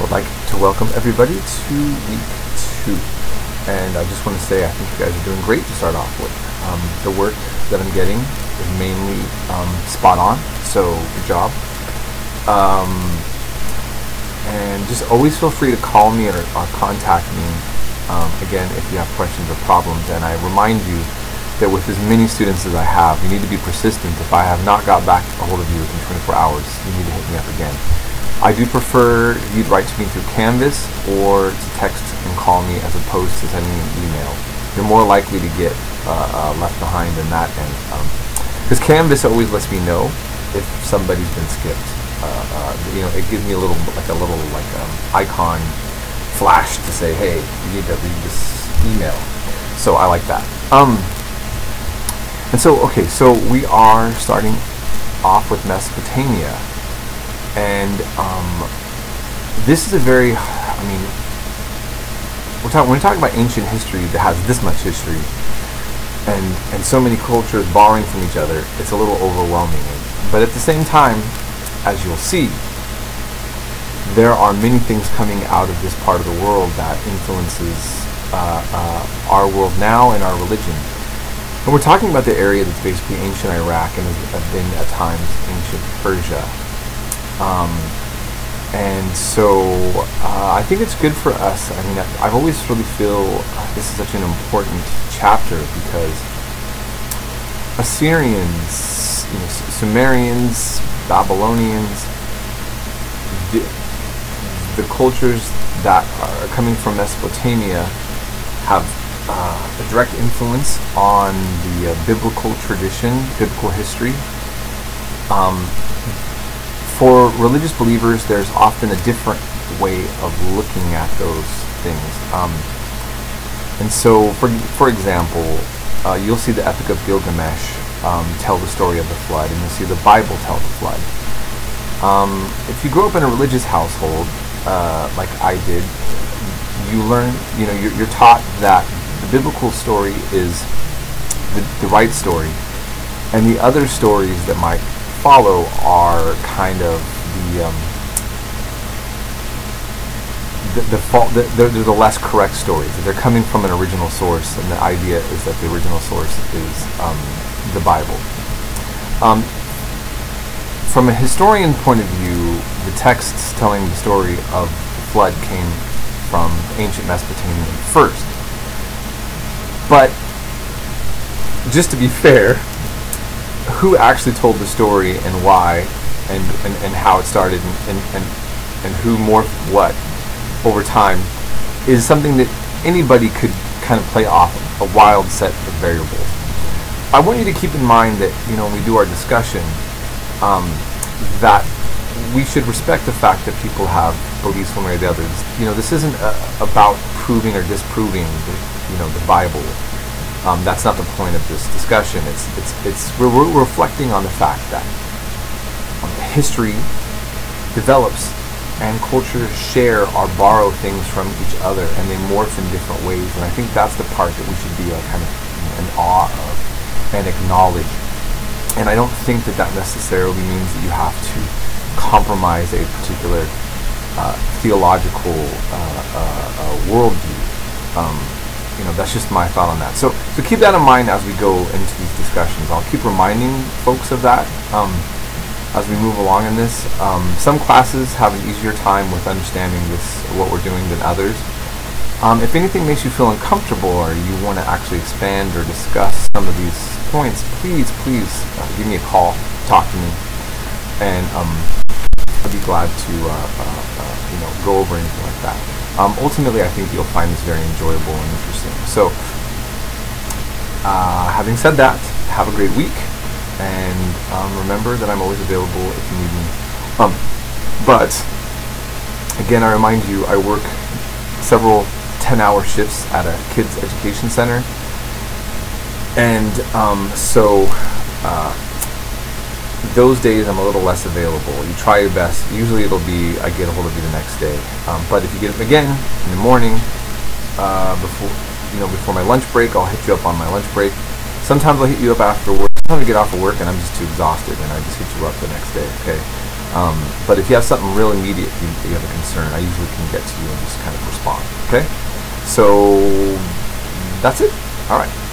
would like to welcome everybody to week 2. And I just want to say I think you guys are doing great to start off with. The work that I'm getting is mainly spot on, so good job. And just always feel free to call me or contact me, again, if you have questions or problems. And I remind you that with as many students as I have, you need to be persistent. If I have not got back a hold of you within 24 hours, you need to hit me up again. I do prefer you'd write to me through Canvas or to text and call me as opposed to sending me an email. You're more likely to get left behind in that end. Because Canvas always lets me know if somebody's been skipped. It gives me a little icon flash to say, hey, you need to read this email. So I like that. And so, okay, so we are starting off with Mesopotamia. And this is a very, when we're talking about ancient history that has this much history and so many cultures borrowing from each other, it's a little overwhelming. But at the same time, as you'll see, there are many things coming out of this part of the world that influences our world now and our religion. And we're talking about the area that's basically ancient Iraq and has been at times ancient Persia. And so I think it's good for us. I've always really feel this is such an important chapter because Assyrians, Sumerians, Babylonians, the cultures that are coming from Mesopotamia have a direct influence on the biblical tradition, biblical history. For religious believers, there's often a different way of looking at those things. And so, for example, you'll see the Epic of Gilgamesh tell the story of the flood, and you'll see the Bible tell the flood. If you grow up in a religious household, like I did, you learn, you're taught that the biblical story is the right story, and the other stories that might follow are kind of they're the less correct stories. They're coming from an original source, and the idea is that the original source is the Bible. From a historian point of view, the texts telling the story of the flood came from ancient Mesopotamia first. But just to be fair, who actually told the story and why and how it started and who morphed what over time is something that anybody could kind of play off a wild set of variables. I want you to keep in mind that when we do our discussion that we should respect the fact that people have beliefs one way or the other. This isn't about proving or disproving the Bible. That's not the point of this discussion. We're reflecting on the fact that history develops and cultures share or borrow things from each other, and they morph in different ways. And I think that's the part that we should be kind of in awe of and acknowledge. And I don't think that necessarily means that you have to compromise a particular theological worldview. That's just my thought on that. So keep that in mind as we go into these discussions. I'll keep reminding folks of that as we move along in this. Some classes have an easier time with understanding what we're doing than others. If anything makes you feel uncomfortable or you want to actually expand or discuss some of these points, please give me a call, talk to me, and I'd be glad to go over anything like that. Ultimately, I think you'll find this very enjoyable and interesting. So, having said that, have a great week, and remember that I'm always available if you need me. But, again, I remind you, I work several 10-hour shifts at a kids' education center, and those days I'm a little less available. You try your best. Usually it'll be I get a hold of you the next day. But if you get it again in the morning, before my lunch break, I'll hit you up on my lunch break. Sometimes I'll hit you up after work. Sometimes I get off of work and I'm just too exhausted, and I just hit you up the next day. Okay. But if you have something real immediate, you have a concern, I usually can get to you and just kind of respond. Okay? So that's it. All right.